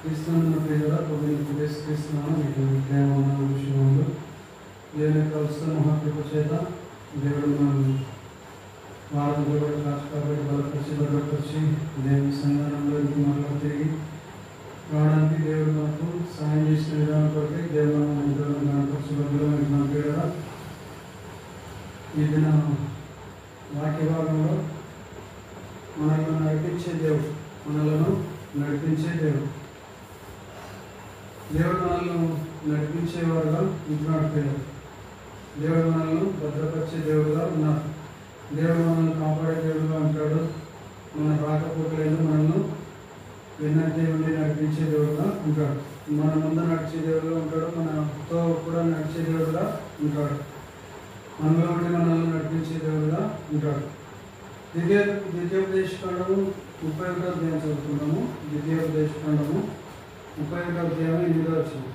క్రీస్తునందు ప్రియులారా, ప్రభువైన యేసుక్రీస్తునామమున మీకు ప్రేమవందనాలు విషయములు. దేవుని యొక్క ఉచిత మహాకృప చేత దేవుడు మనల్ని వారంలో కూడా కాచి కాబట్టి భద్రపరిచి దేవుని సంఘంలో మరలా తిరిగి రావడానికి దేవుడు మనకు సహాయం చేసిన విధానం కొరకే దేవుడు ప్రియులారా, ఈ దిన వాక్య భాగంలో మనల్ని నడిపించే దేవుడు దేవుడు మనల్ని నడిపించేవాడుగా ఉంటున్నాడు. పిల్లలు దేవుడు మనల్ని భద్రపరిచే దేవుడుగా ఉన్నారు. దేవుడు మనల్ని కాపాడే దేవుడుగా ఉంటాడు. మన రాకపోకలేదు మనల్ని వెన్నట్టే ఉండి నడిపించే దేవుడుగా ఉంటాడు. మన ముందు నడిచే దేవుడుగా ఉంటాడు. మనతో కూడా నడిచే దేవుడుగా ఉంటాడు. మనలో ఉండి మనల్ని నడిపించే దేవుడుగా ఉంటాడు. ద్వితీయోపదేశకాండము 31వ అధ్యాయం చదువుతున్నాము. ద్వితీయోపదేశకాండము 31వ అధ్యాయం 8వ వచనం.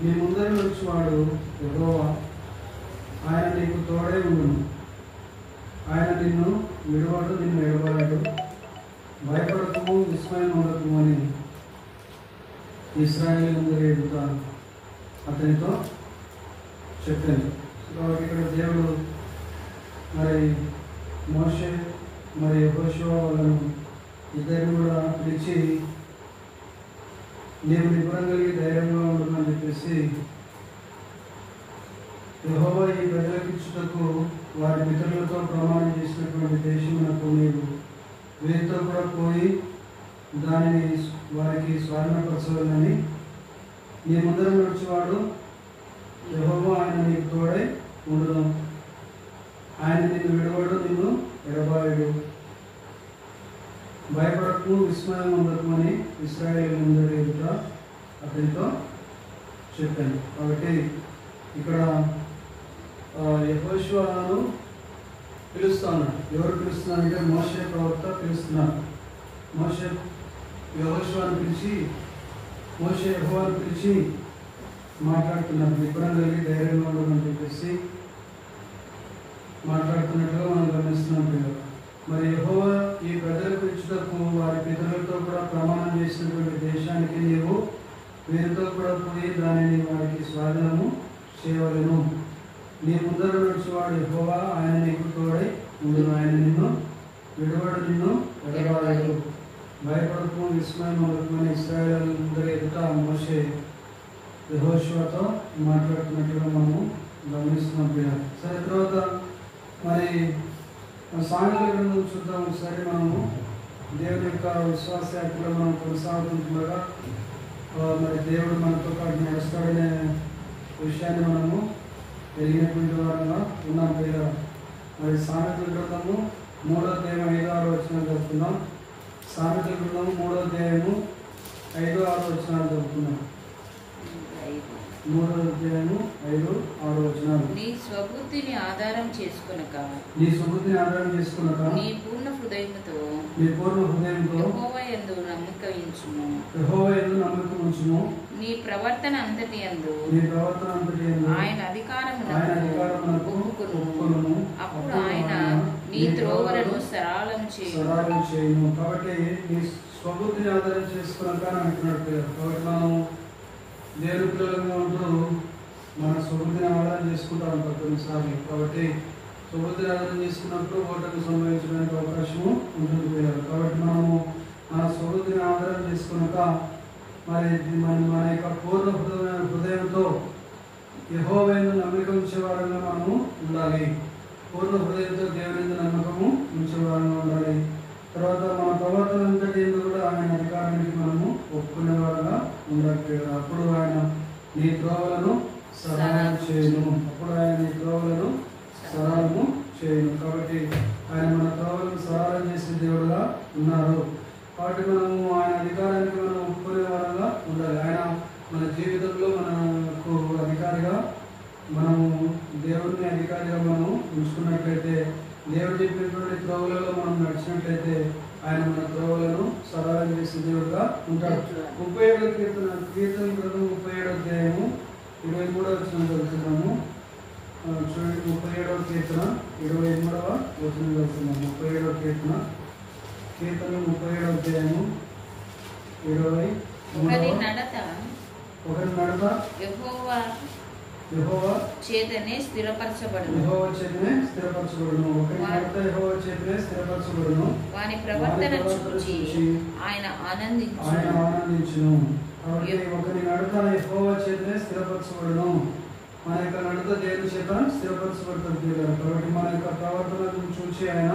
నీ ముందర వచ్చేవాడు యెహోవా, ఆయన నీకు తోడే ఉండును. ఆయన నిన్ను విడువడు, నిన్ను ఎడబాయడు. భయపడకము, విస్మయం ఉండకము అని ఇశ్రాయేలీయులందరి ఎదుట అతనితో చెప్పాను. కాబట్టి ఇక్కడ దేవుడు మరి మోషే మరి యెహోషువ వాళ్ళను ఇద్దరిని కూడా పిలిచి నీవు నిపుణం కలిగి ధైర్యంగా ఉంటుందని చెప్పేసి, యెహోవా ఈ ప్రజలకు ఇచ్చుటకు వారి పితరులతో ప్రమాణం చేసినటువంటి దేశమునకు నీవు వీరితో కూడా పోయి దానిని వారికి స్వర్ణపరచవాలని నీ ముందర నడిచేవాడు యెహోవా, ఆయన నీకు తోడై ఉండును. ఆయన నిన్ను విడవడు, నిన్ను ఎడబాయడు. భయపడకు, విస్మయం ఉండకమని ఇశ్రాయేలీయులందరి ఎదుట అతనితో చెప్పాను. కాబట్టి ఇక్కడ యెహోషువను పిలుస్తున్నాడు. ఎవరు పిలుస్తున్నారంటే మోషే ప్రవక్త పిలుస్తున్నారు. మోషే యెహోషువను పిలిచి యెహోవాను పిలిచి మాట్లాడుతున్నారు. నిపుణం కలిగి ధైర్యంగా ఉండమని చెప్పేసి మాట్లాడుతున్నట్టుగా మనం గమనిస్తున్నాం. పిల్లలు మరి యెహోవా ఈ ప్రజలకు ఇచ్చుటకు వారి పితరులతో కూడా ప్రమాణం చేసినటువంటి దేశానికి నీవు వీరితో కూడా పోయి దానిని వారికి స్వాధీనము చేయవలెను. నీ ముందర నడిచేవాడు యెహోవా, ఆయన నీకు తోడై ఉండును. ఆయన నిన్ను విడవడు, నిన్ను ఎడబాయడు. భయపడకు, విస్మయం ఉండకమని ఇశ్రాయేలీయులందరి ఎదుట మోషే యెహోషువతో మాట్లాడుతున్నట్టుగా మనము గమనిస్తున్నాం. పిల్లలు సరే, తర్వాత మరి సామెతల గ్రంథం చూద్దాం ఒకసారి. మనము దేవుని యొక్క విశ్వాస యాత్రలో మనం కొనసాగుతుండగా మరి దేవుడు మనతో పాటు నడుస్తాడనే విషయాన్ని మనము తెలియనటువంటి వారంగా ఉన్నాం. పిల్లలు మరి సామెతల గ్రంథము 3వ అధ్యాయం 5-6 వచనాలు చదువుతున్నాం. సామెతల గ్రంథము 3వ అధ్యాయము 5-6 వచనాలు చదువుతున్నాం. 3వ అధ్యాయము 5-6 వచనాలు. నీ స్వబుద్ధిని ఆధారం చేసుకొనక నీ పూర్ణ హృదయముతో యెహోవా యందు నమ్మకం ఉంచుము. నీ ప్రవర్తన అంతటి యందు ఆయన అధికారమునకు ఒప్పుకొనుము. అప్పుడు ఆయన నీ త్రోవలను సరళం చేయును. కాబట్టి నీ స్వబుద్ధిని ఆధారం చేసుకున్నాక అంటున్నాడు. కాబట్టి మనం దేవుని పిల్లలుగా ఉంటూ మన స్వబుద్ధిని ఆధారం చేసుకుంటూ ఉంటాం కొన్నిసార్లు. కాబట్టి స్వబుద్ధిని ఆధారం చేసుకున్నప్పుడు ఓటమి సంభవించడానికి అవకాశము ఉంటుంది పిల్లలు. కాబట్టి మనము మన స్వబుద్ధిని ఆధారం చేసుకున్నాక మరి మన యొక్క పూర్ణ హృదయంతో యెహోవాను నమ్మకం ఉంచేవారంగా మనము ఉండాలి. పూర్ణ హృదయంతో దేవుని నమ్మకము ఉంచేవారంగా ఉండాలి. తర్వాత మన ప్రవర్తన అంతటి కూడా ఆయన అధికారానికి మనము ఒప్పుకునేవారుగా ఉండాలి. అప్పుడు ఆయన నీ త్రోవలను సరళం చేయను. కాబట్టి ఆయన మన త్రోవలను సరళం చేసే దేవుడుగా ఉన్నారు. కాబట్టి మనము ఆయన అధికారానికి మనం ఒప్పుకునే వారంగా ఉండాలి. ఆయన మన జీవితంలో మనకు అధికారిగా మనము దేవుడిని అధికారిగా మనం ఉంచుకున్నట్లయితే, దేవుడు చెప్పినటువంటి త్రోవలలో మనం నడిచినట్లయితే ఆయన మన త్రోవలను సరళం చేసే దేవుడుగా ఉంటాడు. 37వ కీర్తన గ్రంథం 37వ అధ్యాయము 23వ వచనం చదువుతున్నాము. చూడండి, 37వ కీర్తన 28వ వచనం చదువుతున్నాం. 37వ కీర్తన 37వ అధ్యాయము 23వ. ఒకరి నడత యెహోవా చేతనే స్థిరపరచబడును. వాని ప్రవర్తన చూచి ఆయన ఆనందించును. ఒకరి నడత యెహోవా చేతనే స్థిరపరచబడును. మన యొక్క నడత దేవుని చేత స్థిరపరచబడుతుంది కాబట్టి మన యొక్క ప్రవర్తనను చూసి ఆయన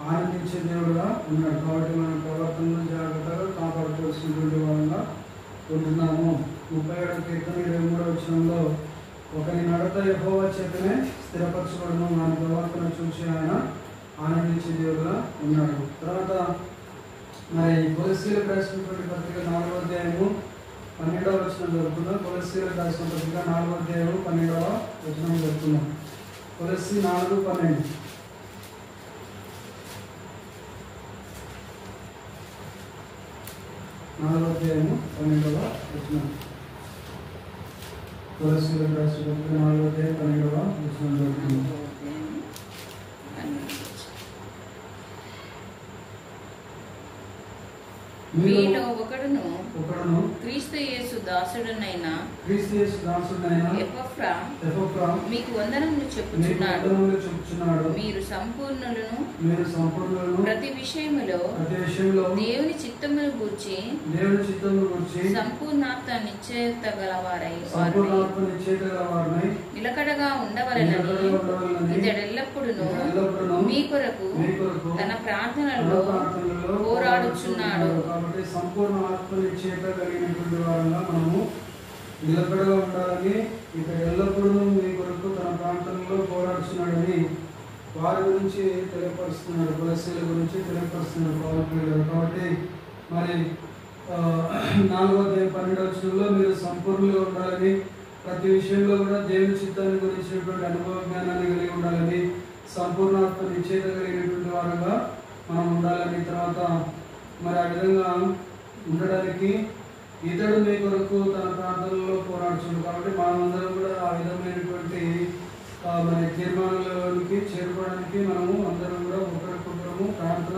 ఆనందించే దేవుడుగా ఉన్నాడు. కాబట్టి మన ప్రవర్తనను జాగ్రత్తగా కాపాడుకోవాల్సినటువంటి వాళ్ళగా ఉంటున్నాము. 37వ కీర్తన 23వ వచనంలో ఒకరి నడత యెహోవా చేతనే స్థిరపరచబడును, మన ప్రవర్తన చూసి ఆయన ఆనందించే దేవుడుగా ఉన్నాడు. తర్వాత మరి కొలస్సీలకు రాసినటువంటి పత్రిక 4వ అధ్యాయము 12వ వచనం జరుగుతుందా? కొలస్సీలకు రాసిన పత్రిక 4వ అధ్యాయము 12వ వచనం జరుగుతున్నాం. కొలస్సీ 4:12. నాలుగో అధ్యాయము 12వ వచనం. కొలస్సీలకు రాసిన పత్రిక 4వ అధ్యాయం 12వ వచనం జరుగుతుంది. మీలో ఒకడును క్రీస్తు యేసు దాసుడనైన ఎపఫ్రా మీకు వందనములు చెప్పుచున్నాడు. మీరు సంపూర్ణులను ప్రతి విషయములో దేవుని చిత్తమును గూర్చి సంపూర్ణాత్మ నిశ్చయత గలవారై నిలకడగా ఉండవలెనని ఇతడెల్లప్పుడూ మీ కొరకు తన ప్రార్థనలో పోరాడుచున్నాడు. కాబట్టి సంపూర్ణ ఆత్మ నిశ్చయత కలిగినటువంటి వారంగా మనము నిలకడగా ఉండాలని ఇక్కడ ఎల్లప్పుడూ మీ కొరకు తన ప్రాంతంలో పోరాడుతున్నాడని వారి గురించి తెలియపరుస్తున్నాడు. కొలస్సీల గురించి తెలియపరుస్తున్నాడు పౌలు. కాబట్టి మరి 4వ అధ్యాయం 12వ వచనంలో మీరు సంపూర్ణంగా ఉండాలని, ప్రతి విషయంలో కూడా దేవుని చిత్తాన్ని గురించినటువంటి అనుభవ జ్ఞానాన్ని కలిగి ఉండాలని, సంపూర్ణాత్మ నిశ్చయత కలిగినటువంటి వారంగా మనం ఉండాలని, తర్వాత మరి ఆ విధంగా ఉండడానికి ఇతడు మీ కొరకు తన ప్రార్థనలో పోరాడుతుంది. కాబట్టి మనమందరం కూడా ఆ విధమైనటువంటి మరి తీర్మానాలలోనికి చేరుకోవడానికి మనము అందరం కూడా ఒకరికొకరము ప్రార్థన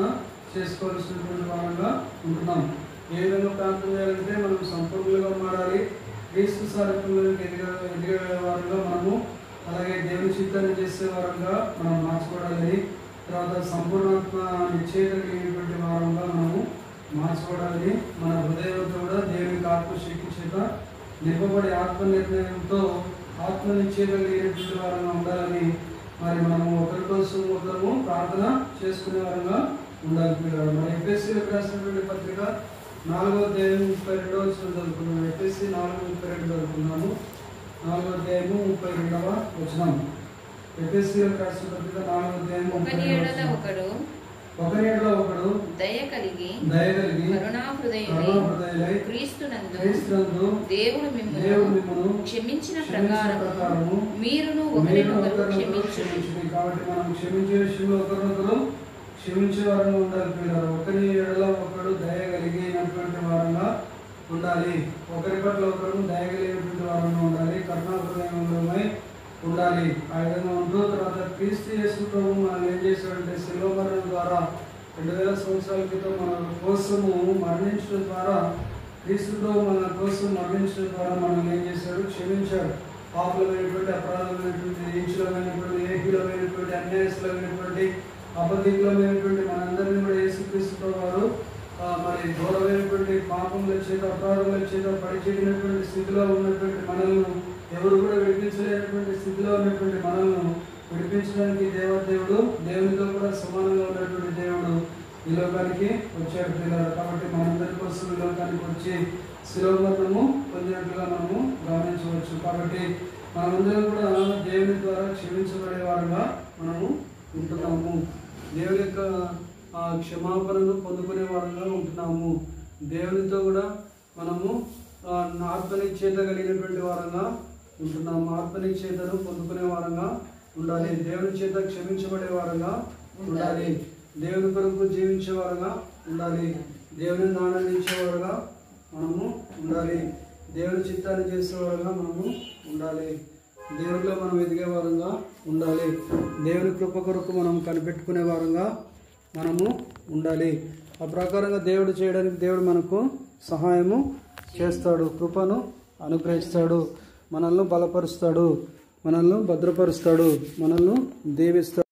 చేసుకోవాల్సినటువంటి వారంగా ఉంటున్నాం. ఏ విధంగా ప్రార్థన చేయాలంటే మనం సంపూర్ణంగా మారాలి, క్రీస్తు సారూప్యంలోకి ఎదిగే వారంగా మనము, అలాగే దేవుని చిత్తాన్ని చేసే వారంగా మనం మార్చుకోవడాలని, తర్వాత సంపూర్ణాత్మ నిశ్చయత కలిగినటువంటి వారంగా మనము మార్చుకోవడాలని, మన హృదయంతో కూడా దేవునికి ఆత్మశక్తి చేత నింపబడి ఆత్మ నిర్ణయంతో ఆత్మ నిశ్చయత కలిగినటువంటి వారంగా ఉండాలని, మరి మనము ఒకరి కోసం ఒకరము ప్రార్థన చేసుకునే వారంగా ఉండాలి. మరి ఎఫెసీలకు రాసినటువంటి పత్రిక 4వ అధ్యాయం 32వ వచనం చదువుకున్నాము. ఎఫెసీ 4:32 చదువుకున్నాము. 4వ అధ్యాయము 32వ వచనం. ఎఫెసీలకు రాసిన పత్రిక 4వ అధ్యాయము ఒకరి ఎడల ఒకడు దయ కలిగి కరుణా హృదయులై క్రీస్తునందు దేవుడు మిమ్మును క్షమించిన ప్రకారము మీరును ఒకరినొకరు క్షమించుడి. కాబట్టి మనం క్షమించే విషయంలో ఒకరినొకరు క్షమించే వారంగా ఉండాలి పిల్లలు. ఒకరి ఎడల ఒకడు దయ కలిగినటువంటి వారంగా ఉండాలి. ఒకరి పట్ల ఒకరు దయ కలిగినటువంటి వారంగా ఉండాలి. కరుణా హృదయమై ఉండాలి. ఆ విధంగా ఉంటూ తర్వాత క్రీస్తు యేసు ప్రభు మనం ఏం చేశాడంటే శిలువ మరణం ద్వారా 2000 సంవత్సరాల క్రితం మన కోసము మరణించడం ద్వారా, క్రీస్తు ప్రభు మన కోసం మరణించడం ద్వారా మనం ఏం చేశాడు? క్షమించాడు. పాపులమైనటువంటి, అపరాధమైనటువంటి, నీచులమైనటువంటి, ఏకీలమైనటువంటి, అన్యాయస్తులమైనటువంటి, అబద్ధికులమైనటువంటి మనందరినీ కూడా యేసుక్రీస్తు ప్రభు వారు మరి ఘోరమైనటువంటి పాపముల చేత, అపరాధముల చేత పడిచేటినటువంటి స్థితిలో ఉన్నటువంటి మనల్ని, ఎవరు కూడా విడిపించలేనటువంటి స్థితిలో ఉన్నటువంటి మనల్ని విడిపించడానికి దేవదేవుడు, దేవునితో కూడా సమానంగా ఉన్నటువంటి దేవుడు ఈ లోకానికి వచ్చాడు పిల్లలు. కాబట్టి మనందరి కోసం ఈ లోకానికి వచ్చి శిలువ మరణము పొందినట్లుగా మనము గమనించవచ్చు. కాబట్టి మనమందరం కూడా దేవుని ద్వారా క్షమించబడే వారుగా మనము ఉంటున్నాము. దేవుని యొక్క క్షమాపణను పొందుకునే వారంగా ఉంటున్నాము. దేవునితో కూడా మనము ఆత్మనిశ్చయత కలిగినటువంటి వారంగా ఉంటున్నాము. ఆత్మనిశ్చయతను పొందుకునే వారంగా ఉండాలి. దేవుని చేత క్షమించబడే వారంగా ఉండాలి. దేవుని కొరకు జీవించే వారంగా ఉండాలి. దేవుని ఆనందించేవారుగా మనము ఉండాలి. దేవుని చిత్తాన్ని చేసేవారుగా మనము ఉండాలి. దేవుడిలో మనం ఎదిగే వారంగా ఉండాలి. దేవుని కృప కొరకు మనం కనిపెట్టుకునే వారంగా మనము ఉండాలి. ఆ ప్రకారంగా దేవుడు చేయడానికి దేవుడు మనకు సహాయము చేస్తాడు, కృపను అనుగ్రహిస్తాడు, మనల్ని బలపరుస్తాడు, మనల్ని భద్రపరుస్తాడు, మనల్ని దీవిస్తాడు.